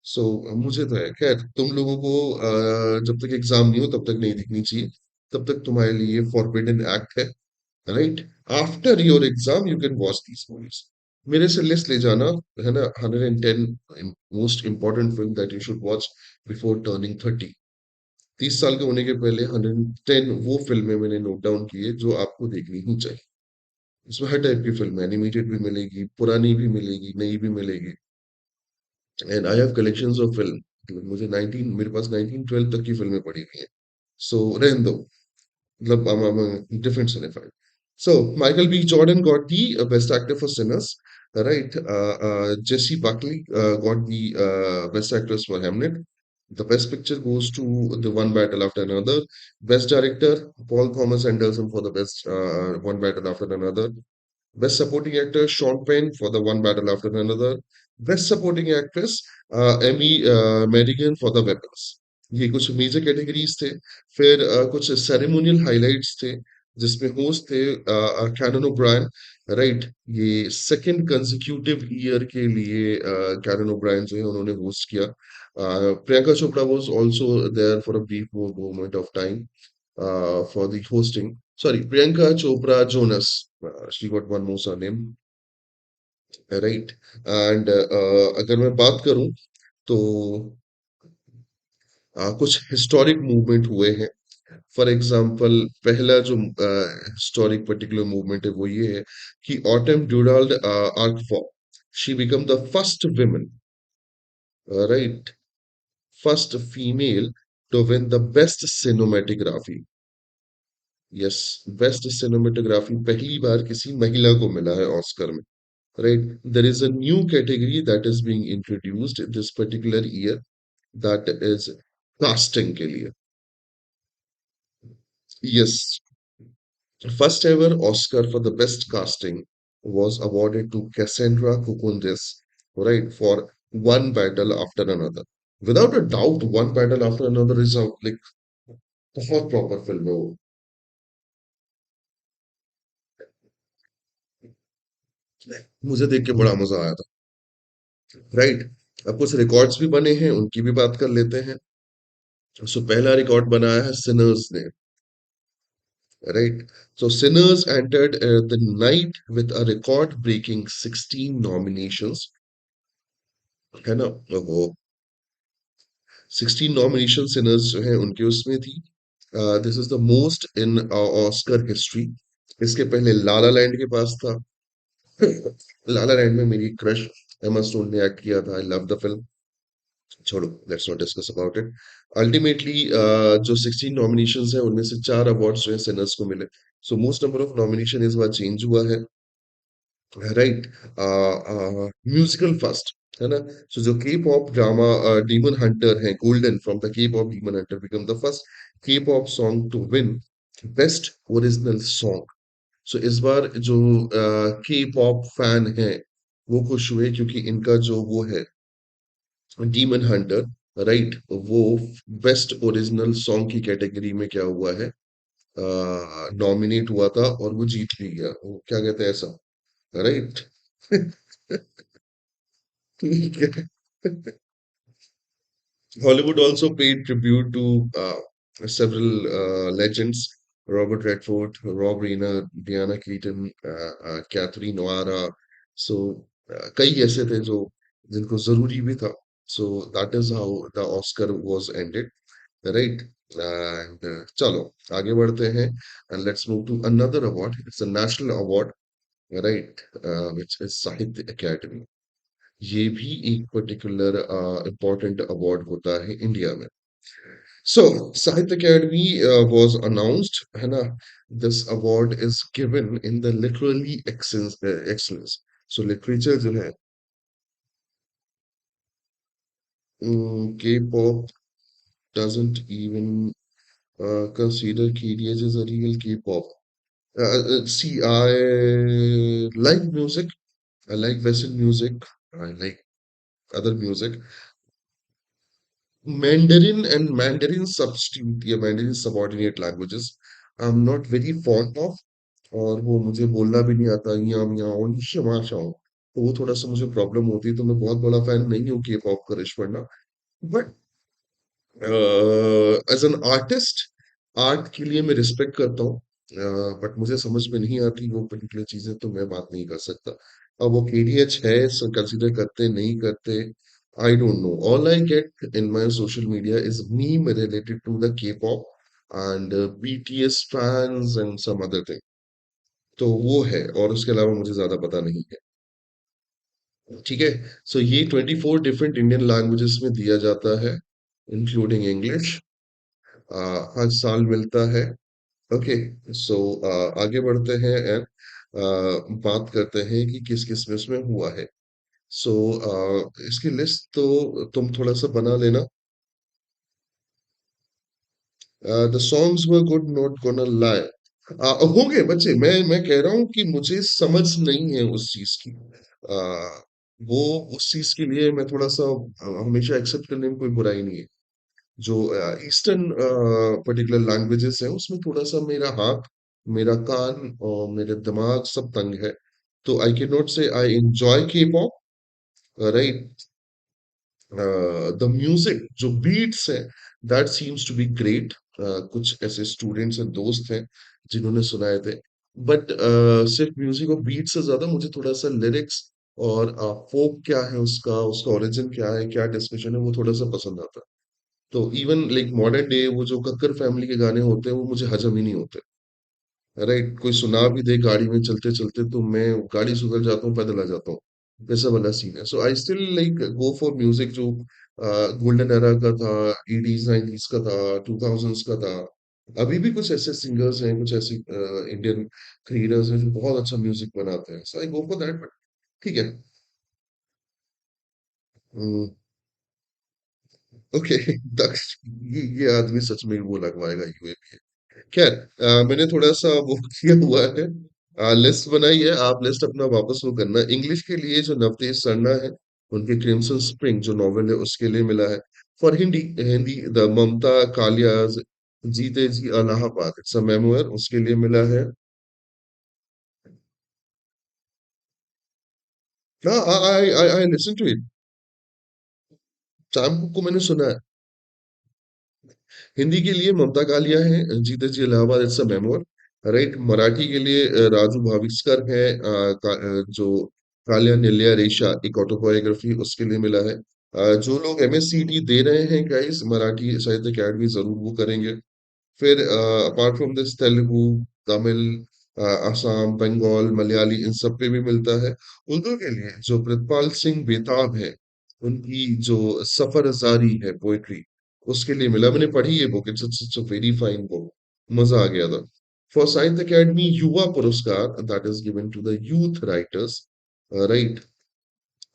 सो मुझे तो है। खैर, तुम लोगों को जब तक एग्जाम नहीं हो तब तक नहीं दिखनी चाहिए, तब तक तुम्हारे लिए फॉरबिडन एक्ट है, right. After your exam you can watch these movies. मेरे से लिस्ट ले जाना, है ना, 110 most important film that you should watch before turning 30। 30 साल के होने के पहले 110 वो फिल्में मैंने नोट डाउन की है जो आपको देखनी ही चाहिए। इसमें हर टाइप की फिल्म, एनिमेटेड भी मिलेगी, पुरानी भी मिलेगी, नई भी मिलेगी, and I have collections of film. मुझे 19 मेरे पास 1912 तक की फिल्में पड़ी हुई हैं। सो रहने दो, मतलब I'm a different cinephile. So Michael B. Jordan got the best actor for Sinners, right? Jesse Buckley got the best actress for Hamlet. The best picture goes to The One Battle After Another. Best director Paul Thomas Anderson for the best One Battle After Another. Best Supporting Actor Sean Penn for the One Battle After Another. Best Supporting Actress Emmy Madigan for the Weapons. ये कुछ major categories थे। फिर कुछ ceremonial highlights थे, जिसमें host थे Conan O'Brien, right. ये second consecutive year के लिए कैनन ओब्रायन जो है उन्होंने होस्ट किया। Priyanka Chopra was also there for a brief moment of time for the hosting. Sorry, Priyanka Chopra Jonas. She got one more surname, right? And अगर मैं बात करूं तो कुछ हिस्टोरिक मूवमेंट हुए हैं। फॉर एग्जाम्पल, पहला जो हिस्टोरिक पर्टिकुलर मूवमेंट है वो ये है कि Autumn Durald Arkapaw, she become the first women, right, first female to win the best cinematography. Yes, best cinematography पहली बार किसी महिला को मिला है ऑस्कर में, right? There is a new category that is being introduced this particular year, that is casting के लिए। Yes, first ever Oscar for the best casting was awarded to Cassandra Cucundis, right, for One Battle After Another. Without a doubt, One Battle After Another is a like बहुत proper film है वो। मुझे देख के बड़ा मजा आया था, राइट। अब कुछ रिकॉर्ड्स भी बने हैं, उनकी भी बात कर लेते हैं। सो पहला रिकॉर्ड बनाया है सिनर्स ने, right? So Sinners entered the night with a record-breaking 16 nominations, है ना। वो 16 nomination Sinners जो है उनके उसमें थी। This is the most in Oscar history. इसके पहले लाला लैंड के पास था। लाला लैंड में मेरी क्रश एमा स्टोन ने एक्ट किया था। I love the film. छोड़ो, let's not discuss about it. Ultimately जो 16 नॉमिनेशंस है उनमें से 4 अवार्ड्स जो है सिनर्स को मिले। So most number of nomination इस बार चेंज हुआ है, राइट। म्यूजिकल फर्स्ट, है ना। सो जो K pop drama demon hunter है, golden from the K pop demon hunter become the first K pop song to win best original song. So इस बार जो के पॉप फैन है वो खुश हुए, क्योंकि इनका जो वो है डीमन हंटर, राइट, वो बेस्ट ओरिजिनल सॉन्ग की कैटेगरी में क्या हुआ है, नॉमिनेट हुआ था और वो जीत भी गया। वो क्या कहते हैं ऐसा, राइट। ठीक है। Hollywood also paid tribute to several legends: Robert Redford, Rob Reiner, Diana Keaton, Catherine O'Hara. So कई ऐसे थे जो जिनको जरूरी भी था. So that is how the Oscar was ended, right? And चलो आगे बढ़ते हैं and let's move to another award. It's a national award, right? Which is साहित्य अकेडमी. ये भी एक पर्टिकुलर इम्पोर्टेंट अवार्ड होता है इंडिया में. सो साहित्य अकेडमी वाज अनाउंस्ड, है ना. This award is given in the literally excellence. So literature जो है, के pop doesn't even consider KDH as a real K-pop. See, I like music. I like Western music. I like other music. Mandarin and Mandarin substitute या Mandarin subordinate languages I'm not very fond of. और वो मुझे बोलना भी नहीं आता, याम याओ शमा Shao, तो वो थोड़ा सा मुझे प्रॉब्लम होती है, तो मैं बहुत बड़ा फैन नहीं हूँ के पॉप का, Rishaparna. But as an artist, art के लिए मैं रिस्पेक्ट करता हूँ, बट मुझे समझ में नहीं आती वो पर्टिकुलर चीजें, तो मैं बात नहीं कर सकता. अब वो केडीएच है, कंसिडर करते नहीं करते, I don't know. All I get in my social media is meme related to the K pop and BTS fans and some other thing. तो वो है, और उसके अलावा मुझे ज्यादा पता नहीं है. ठीक है. सो ये 24 डिफरेंट इंडियन लैंग्वेजेस में दिया जाता है, इंक्लूडिंग इंग्लिश. हर साल मिलता है. ओके. सो आगे बढ़ते हैं एंड बात करते हैं कि किस किस में उसमें हुआ है. सो इसकी लिस्ट तो तुम थोड़ा सा बना लेना. The songs were good, not gonna lie. होंगे बच्चे, मैं कह रहा हूँ कि मुझे समझ नहीं है उस चीज की. वो उस चीज के लिए मैं थोड़ा सा हमेशा एक्सेप्ट करने में कोई बुराई नहीं है. जो ईस्टर्न पर्टिकुलर लैंग्वेजेस हैं उसमें थोड़ा सा मेरा हाथ, मेरा कान और मेरे दिमाग सब तंग है. तो आई can not say I enjoy K pop, right. The music जो बीट्स है, that seems to be great. कुछ ऐसे स्टूडेंट्स हैं, दोस्त हैं जिन्होंने सुनाए थे. बट सिर्फ म्यूजिक और बीट से ज्यादा मुझे थोड़ा सा लिरिक्स और फोक क्या है, उसका उसका ओरिजिन क्या है, क्या डिस्कशन है, वो थोड़ा सा पसंद आता है. तो इवन लाइक मॉडर्न डे वो जो कक्कर फैमिली के गाने होते हैं वो मुझे हजम ही नहीं होते, राइट. कोई सुना भी दे गाड़ी में चलते चलते तो मैं गाड़ी से उतर जाता हूँ, पैदल आ जाता हूँ. वैसा वाला सीन है. So I still like go for music जो गोल्डन एरा का था, 80s 90s का था, 2000s का था. अभी भी कुछ ऐसे सिंगर्स हैं, कुछ ऐसे इंडियन क्रिएटर्स हैं जो बहुत अच्छा म्यूजिक बनाते हैं. सो आई गो फॉर दैट. बट ठीक है. ओके. दक्ष, ये आदमी सच में वो लगवाएगा यूएपी. खैर, मैंने थोड़ा सा वो किया हुआ है, लिस्ट बनाई है. आप लिस्ट अपना वापस वो करना. इंग्लिश के लिए जो नवतेज सरना है, उनके क्रिम्सन स्प्रिंग जो नॉवेल है उसके लिए मिला है. For Hindi, Hindi the Mamta Kalia Jeete Ji Allahabad, it's a memoir, उसके लिए मिला है. हाँ, I I I listen to it. Sam Cooke को मैंने सुना है. हिंदी के लिए ममता कालिया है, Jeete Ji Allahabad, it's a memoir, right. Marathi के लिए राजू भाविस्कर है, जो कालिया नीलिया रेशा, एक ऑटोबायोग्राफी, उसके लिए मिला है. जो लोग एमएससीटी दे रहे हैं गाइस, मराठी साहित्य अकेडमी जरूर वो करेंगे. फिर apart from this Telugu, Tamil, Assam, Bengal, Malayali, इन सब पे भी मिलता है। उर्दू के लिए जो प्रितपाल सिंह बेताब है, उनकी जो सफरजारी है पोएट्री, उसके लिए मिला। मैंने पढ़ी ये book, it's a very fine book, मजा आ गया था। For Sahitya Akademi Yuva Puraskar, that is given to the youth writers, right.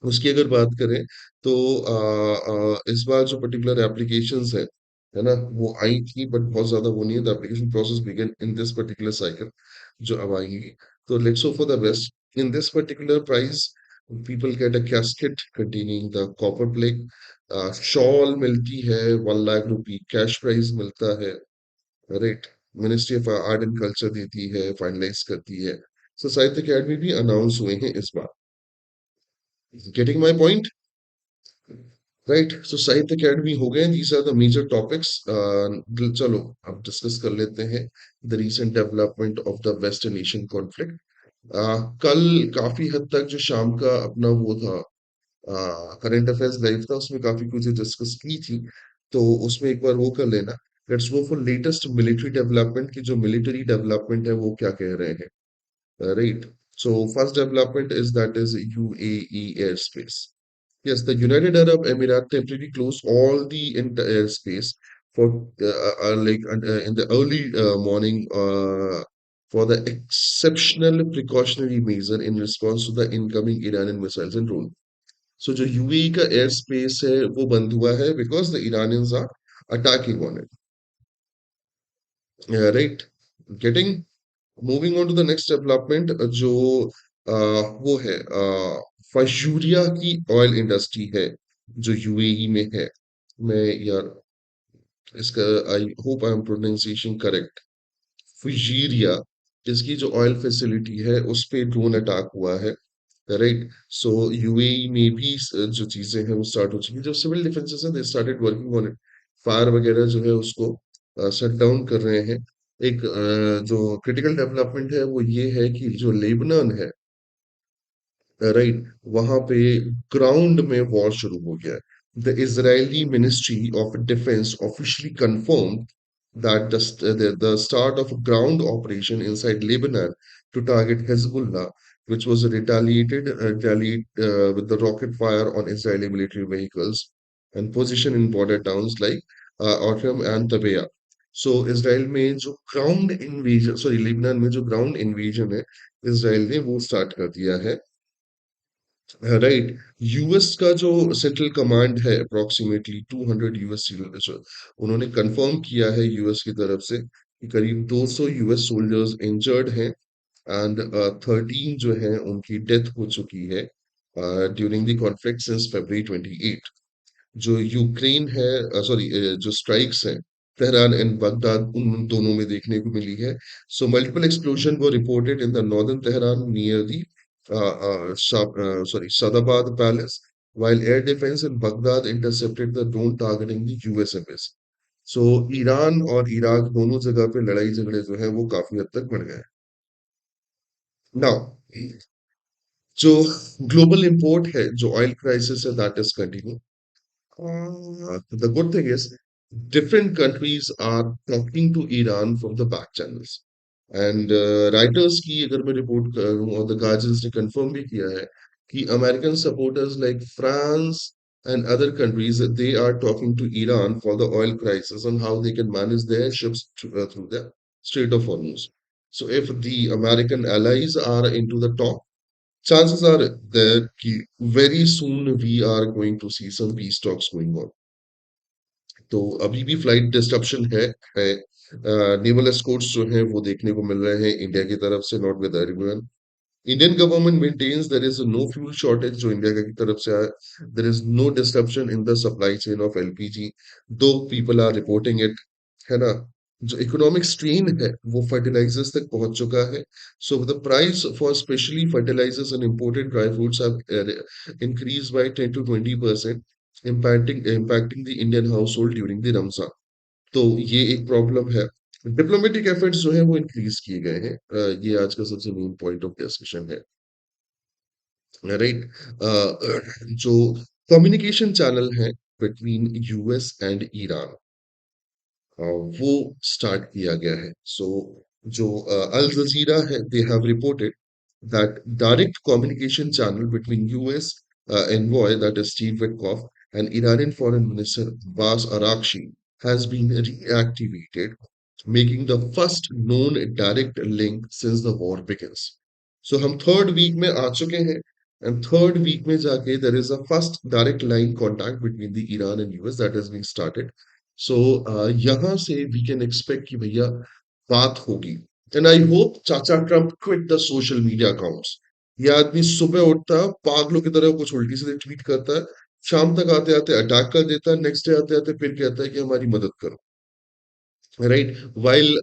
उसकी अगर बात करें तो इस बार जो पर्टिकुलर एप्लीकेशंस है ना, वो आई थी, बट बहुत ज्यादा वो नहीं है। The application process began in this particular cycle, जो अब आएंगी। तो let's hope for the best in this particular prize. People get a casket containing the copper plate, shawl मिलती है, 1 लाख रुपी कैश प्राइज मिलता है, right. Ministry of art and culture देती है, फाइनलाइज करती है। सो साहित्य अकेडमी भी अनाउंस हुए हैं इस बार। Getting my point, right. So Sahitya Akademi हो गए, these are the major topics. चलो अब डिस्कस कर लेते हैं the recent development of the western Asian conflict. कल काफी हद तक जो शाम का अपना वो था, करंट अफेयर्स लाइव था, उसमें काफी कुछ डिस्कस की थी। तो उसमें एक बार वो कर लेना। Let's go for latest military development की, जो मिलिट्री डेवलपमेंट है वो क्या कह रहे हैं, right? So first development is that is UAE airspace. Yes, the United Arab Emirates temporarily closed all the airspace for in the early morning for the exceptional precautionary measure in response to the incoming Iranian missiles and drone. So जो UAE का air space है वो बंद हुआ है because the Iranians are attacking on it. Right? Getting moving on to the next development, जो वो है फजूरिया की ऑयल इंडस्ट्री है, जो यूएई में है। मैं यार इसका I hope I am pronunciation correct, Fujairah, इसकी जो ऑयल फैसिलिटी है उस पे ड्रोन अटैक हुआ है, राइट। सो यूएई में भी जो चीजें हैं वो स्टार्ट हो चुकी है, जो सिविल डिफेंसेस है they started working on it. Fire वगैरह जो है उसको शट डाउन कर रहे हैं। एक जो क्रिटिकल डेवलपमेंट है वो ये है कि जो लेबनान है, राइट, वहां पे ग्राउंड में वॉर शुरू हो गया है। The Israeli ministry of defence officially confirm that the start of a ground operation inside Lebanon to target Hezbollah, which was retaliate with the rocket fire on Israeli military vehicles and position in border towns like Orham and Tabea. So Israel में जो ground invasion, sorry Lebanon में जो ground invasion है, Israel ने वो start कर दिया है, राइट। यूएस का जो सेंट्रल कमांड है अप्रोक्सीमेटली 200 यूएस, उन्होंने कंफर्म किया है यूएस की तरफ से कि करीब 200 यूएस सोल्जर्स इंजर्ड हैं एंड 13 जो है उनकी डेथ हो चुकी है ड्यूरिंग द कॉन्फ्लिक्ट सिंस फरवरी 28। जो यूक्रेन है, सॉरी, जो स्ट्राइक्स हैं तेहरान एंड बगदाद, उन दोनों में देखने को मिली है। So multiple explosion were reported in the northern Tehran near the sorry, Sadabad Palace, while air defense in Baghdad intercepted the drone targeting the US embassy. So Iran और Iraq दोनों जगह पे लड़ाई झगड़े जो है वो काफी हद तक बढ़ गए हैं। नाउ जो ग्लोबल इंपोर्ट है, जो ऑयल क्राइसिस है, that is continue. The good thing is, different countries are talking to Iran from the back channels. And writers की अगर मैं रिपोर्ट करूं, और द गार्जियंस ने कंफर्म भी किया है कि American supporters like France and other countries, they are talking to Iran for the oil crisis and how they can manage their ships through the Strait of Hormuz. So if the American allies are into the talk, chances are that very soon we are going to see some peace talks going on. तो अभी भी flight डिस्टरप्शन है naval Escorts जो हैं वो देखने को मिल रहे हैं इंडिया की तरफ से, not with everyone. Indian government maintains there is no fuel shortage जो इंडिया की तरफ से आया। There is no disruption in the supply chain of LPG, though people are reporting it, है ना। जो इकोनॉमिक स्ट्रेन है वो फर्टिलाइजर्स तक पहुंच चुका है। So the price for especially fertilizers and imported dry fruits have increased by 10 to 20%, impacting the Indian household during the Ramzan. तो ये एक प्रॉब्लम है। डिप्लोमेटिक एफर्ट्स जो है वो इंक्रीज किए गए हैं, ये आज का सबसे मेन पॉइंट ऑफ डिस्कशन है, राइट। जो कम्युनिकेशन चैनल है बिटवीन यूएस एंड ईरान, वो स्टार्ट किया गया है। सो जो Al Jazeera है, they have reported that direct communication channel between US envoy, that is Steve Witkoff, and Iranian Foreign Minister Abbas Araghchi has been reactivated, making the first known direct link since the war begins. So हम third week में आ चुके हैं, and third week में जाके there is a first direct line contact between the Iran and US that has been started. So यहाँ से we can expect कि भैया बात होगी. एंड आई होप चाचा Trump quit the social media accounts. ये आदमी सुबह उठता है पागलों की तरह कुछ उल्टी सीधे ट्वीट करता है, शाम तक आते आते अटैक कर देता है, नेक्स्ट डे आते आते फिर कहता है कि हमारी मदद करो. राइट. वाइल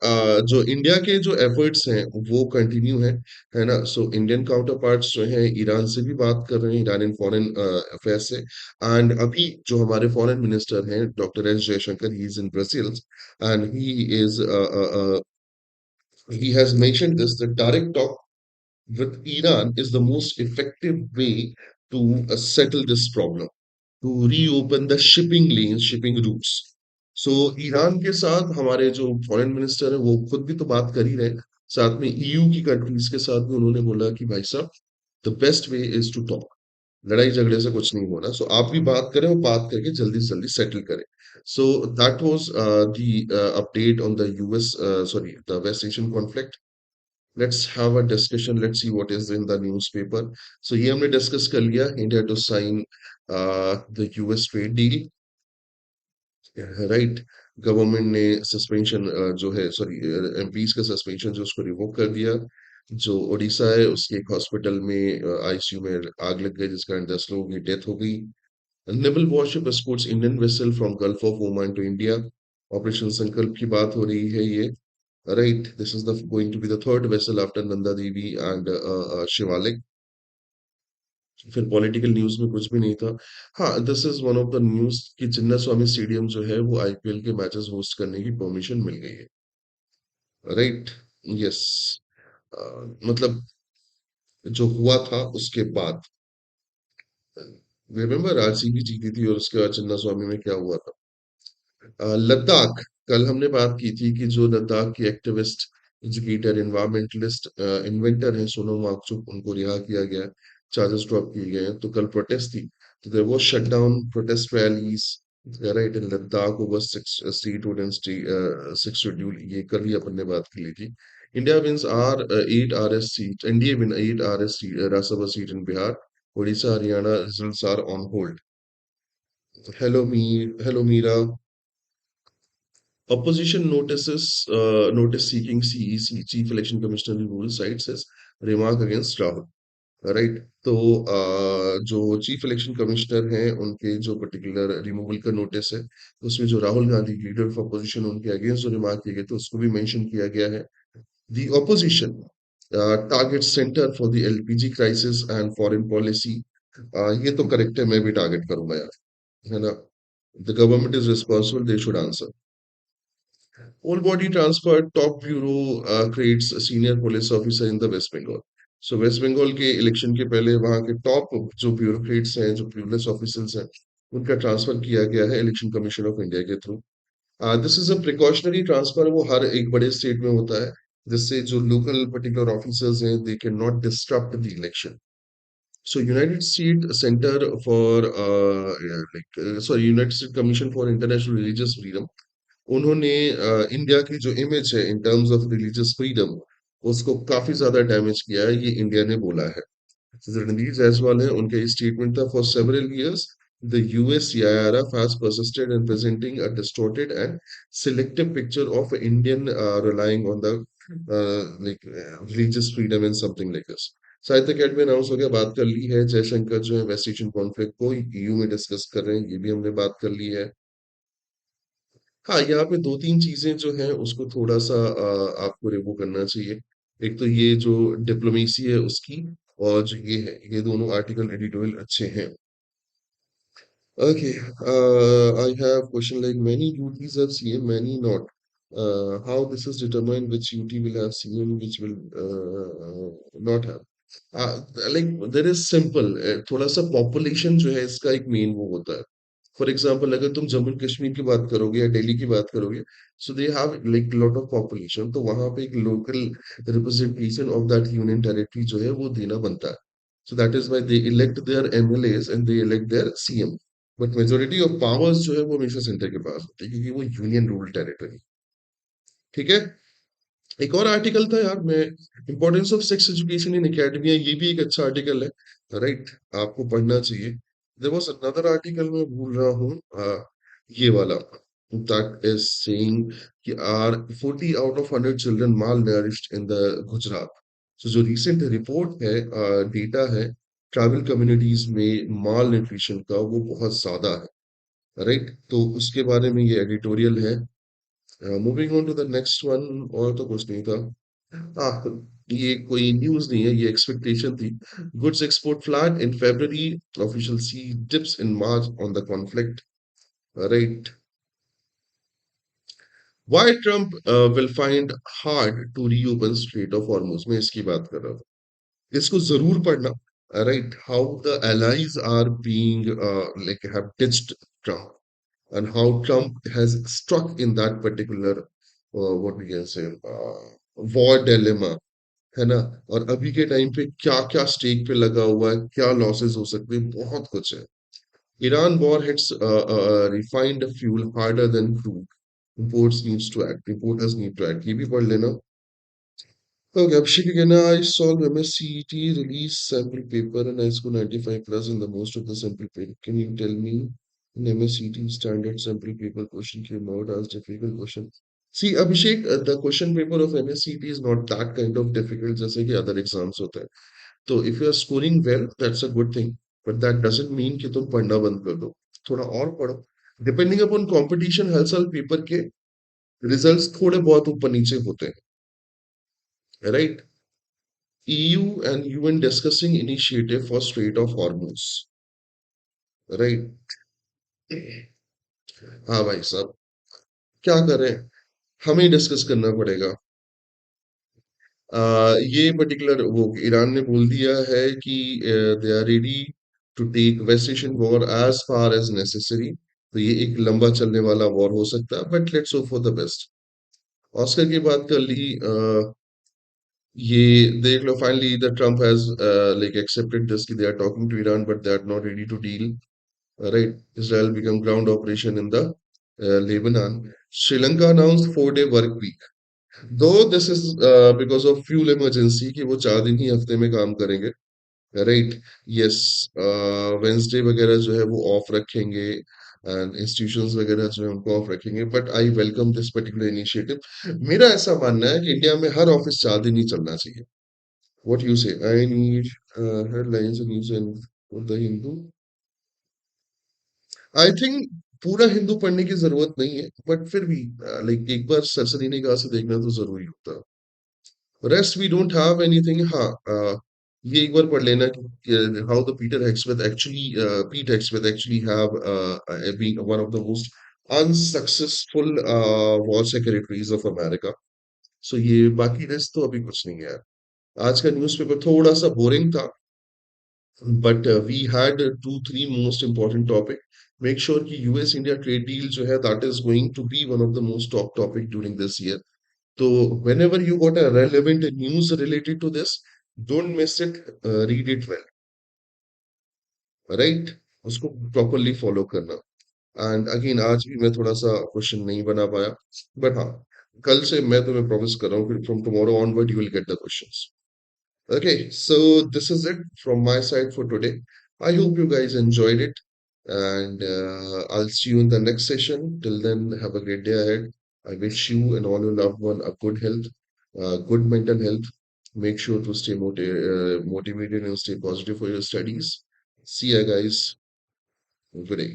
जो इंडिया के जो एफर्ट्स हैं वो कंटिन्यू है ना. सो इंडियन काउंटर पार्ट्स जो हैं ईरान से भी बात कर रहे हैं, ईरानियन फॉरेन अफेयर से. एंड अभी जो हमारे फॉरेन मिनिस्टर हैं doctor S Jaishankar, he is in Brazil, and he has mentioned this, that direct talk with Iran is the most effective way to settle this problem, to reopen the shipping lanes, shipping routes. So Iran के साथ हमारे जो foreign minister है वो खुद भी तो बात कर ही रहे हैं, साथ में ईयू की कंट्रीज के साथ भी उन्होंने बोला कि भाई साहब, the best way is to talk. लड़ाई झगड़े से कुछ नहीं होना, सो आप भी बात करें और बात करके जल्दी से जल्दी सेटल करें. So that was the update on the US, sorry, the West Asian conflict. Let's have a discussion. Let's see what is in the newspaper. So ये हमने डिस्कस कर लिया, India to sign the US trade deal. Right. Government ने suspension जो है, sorry, MPs का suspension जो उसको रिवोक कर दिया. जो ओडिशा है उसके एक हॉस्पिटल में आईसीयू में आग लग गई जिसके कारण 10 लोगों की डेथ हो गई. Naval warship escorts Indian vessel from Gulf of Oman to India. Operation Sankalp की बात हो रही है ये. Right, this is the going to be the third vessel after Nanda Devi and Shivalik. फिर पॉलिटिकल न्यूज में कुछ भी नहीं था. हाँ, this is one of the news कि चिन्ना स्वामी स्टेडियम जो है वो आईपीएल के मैचेस होस्ट करने की परमिशन मिल गई है. राइट. यस. मतलब जो हुआ था उसके बाद, रिमेम्बर आरसीबी जीती थी और उसके बाद चिन्ना स्वामी में क्या हुआ था. लद्दाख, कल हमने बात की थी कि जो लद्दाख की एक्टिविस्ट, एजुकेटर, इन्वायरमेंटलिस्ट, इन्वेंटर हैं सोनम वांगचुक, उनको रिहा किया गया है, चार्जेस ड्रॉप किए गए हैं. तो कल प्रोटेस्ट थी, तो there was shut down protest rallies, right, in Ladakh over six state and six schedule. ये कल ही अपन ने बात की ली थी. India wins are 8 RS seat, NDA win 8 RS Rajya Sabha seat in Bihar. Odisha Haryana results are on hold. Hello Meera. Opposition notice seeking CEC, Chief Election Commissioner removal cites as remark against Rahul. Right. तो जो चीफ इलेक्शन कमिश्नर हैं उनके जो particular removal का notice है, उसमें जो Rahul Gandhi leader of opposition उनके अगेंस्ट जो रिमार्क किए गए तो उसको भी मेंशन किया गया है. The opposition target centre for the LPG crisis and foreign policy. ये तो करेक्ट है, मैं भी टारगेट करूंगा यार, है ना. The government is responsible, they should answer. Whole body transfer top bureau creates a senior police officer in the West Bengal. So West Bengal के इलेक्शन के पहले वहां के टॉप जो ब्यूरोक्रेट्स हैं, जो पुलिस ऑफिसर्स हैं, उनका ट्रांसफर किया गया है इलेक्शन कमीशन ऑफ इंडिया के through. This is a precautionary transfer, वो हर एक बड़े स्टेट में होता है, जिससे जो लोकल पर्टिकुलर ऑफिसर्स हैं they can not disturb the election. So United States Center for sorry, United States Commission for International Religious Freedom, उन्होंने इंडिया की जो इमेज है in terms of religious freedom उसको काफी ज्यादा डैमेज किया है, ये इंडिया ने बोला है. रणधीर जायसवाल है, उनका ये स्टेटमेंट था. For several years the US CIRF has persisted in presenting a distorted and selective picture of Indian relying on the religious freedom and something like this. साहित्य अकेडमी अनाउंस हो गया, बात कर ली है. जयशंकर जो है वेस्ट एशियन कॉन्फ्लिक्ट को EU में डिस्कस कर रहे हैं, ये भी हमने बात कर ली है. हाँ, यहाँ पे 2-3 चीज़ें जो हैं उसको थोड़ा-सा आपको रिव्यू करना चाहिए. एक तो ये जो डिप्लोमेसी है उसकी, और जो ये है, ये दोनों आर्टिकल एडिटोरियल अच्छे हैं. Okay, I have question like many UTs have CM, many not. How this is determined which UT will have CM, which will not have. Uh, like there is simple, थोड़ा सा population जो है इसका एक main वो होता है. For example अगर तुम जम्मू कश्मीर की बात करोगे या दिल्ली की बात करोगे, so they have like lot of population, तो वहां पे एक local representation of that union territory जो है वो देना बनता है. So that is why they elect their MLAs and they elect their CM. But majority of powers जो है वो हमेशा सेंटर के पास होती है, क्योंकि वो यूनियन रूल टेरिटरी. ठीक है. एक और आर्टिकल था यार, मैं importance of sex education in academia, ये भी एक अच्छा आर्टिकल है. राइट, आपको पढ़ना चाहिए. देयर वाज अनदर आर्टिकल, मैं भूल रहा हूँ, ये वाला, दैट इज सेइंग कि are 40 out of 100 children malnourished in the Gujarat. So जो रिसेंट रिपोर्ट है, डेटा है, ट्राइबल कम्युनिटीज में माल न्यूट्रिशन का वो बहुत ज्यादा है. राइट, तो उसके बारे में ये एडिटोरियल है. Moving on to the next one. और तो कुछ नहीं था. हाँ, ये कोई न्यूज नहीं है, ये एक्सपेक्टेशन थी. Goods export flat in February, official sea dips in March on the conflict. Right. Why Trump will find hard to reopen Strait of Hormuz, मैं इसकी बात कर रहा हूँ. इसको जरूर पढ़ना. Right, how the allies are being like have ditched Trump, and how Trump has stuck in that particular what we can say war dilemma. है ना. और अभी के टाइम पे क्या क्या स्टेक पे लगा हुआ है, क्या लॉसेस हो सकते हैं, बहुत कुछ है. Iran war hits refined fuel harder than crude. Imports needs to act, importers need to act, ये भी पढ़ लेना. Okay, Abhishek again, I solved MSCET release sample paper and I scored 95 plus in the most of the sample paper. Can you tell me in MSCET standard sample paper question came out as difficult question? See, Abhishek, the question paper of MSCET is not that kind of difficult जैसे कि other exams होते हैं. तो if you are scoring well, that's a good thing. But that doesn't mean कि तुम पढ़ना बंद कर दो. थोड़ा और पढ़ो. Depending upon competition, हर साल पेपर के results थोड़े बहुत ऊपर नीचे होते हैं. Right? EU and UN discussing initiative for Strait of Hormuz. Right? हाँ भाई साहब, क्या करें, हमें डिस्कस करना पड़ेगा. ये पर्टिकुलर वो ईरान ने बोल दिया है कि they are ready to take West Asian war as far as necessary. तो ये एक लंबा चलने वाला वॉर हो सकता है, but let's hope for the best. Oscar की बात कर ली. ये देख लो, finally the Trump has like accepted this कि they are talking to Iran but they are not ready to deal. Right, Israel become ground operation in the Lebanon. Sri Lanka announced 4-day work week. Though this is because of fuel emergency कि वो 4 दिन ही हफ्ते में काम करेंगे. Right, yes, Wednesday वगैरह जो है वो ऑफ रखेंगे and institutions वगैरह जो है उनको ऑफ रखेंगे. But I welcome this particular initiative. मेरा ऐसा मानना है कि इंडिया में हर ऑफिस 4 दिन ही चलना चाहिए. What you say? I need headlines and news and the Hindu. I think पूरा हिंदू पढ़ने की जरूरत नहीं है, बट फिर भी लाइक एक बार सरसरी निगाह से देखना तो जरूरी होता है. Rest we don't have anything. हाँ, ये एक बार पढ़ लेना कि how the Pete Hegseth actually have being one of the most unsuccessful war secretaries of America. So ये बाकी रेस्ट तो अभी कुछ नहीं है यार. आज का न्यूज़पेपर थोड़ा सा बोरिंग था, but we had 2 3 most important topic. Make sure कि US India trade deal जो है that is going to be one of the most top topic during this year. So whenever you got a relevant news related to this, don't miss it. Read it well, right? उसको properly follow करना. And again आज भी मैं थोड़ा सा question नहीं बना पाया, but हाँ, कल से मैं तुम्हें प्रॉमिस कर रहा हूँ कि from tomorrow onward you will get the questions. Okay, so this is it from my side for today. I hope you guys enjoyed it, and I'll see you in the next session. Till then, have a great day ahead. I wish you and all your loved one a good health, good mental health. Make sure to stay motivated and stay positive for your studies. See ya, guys. Good day.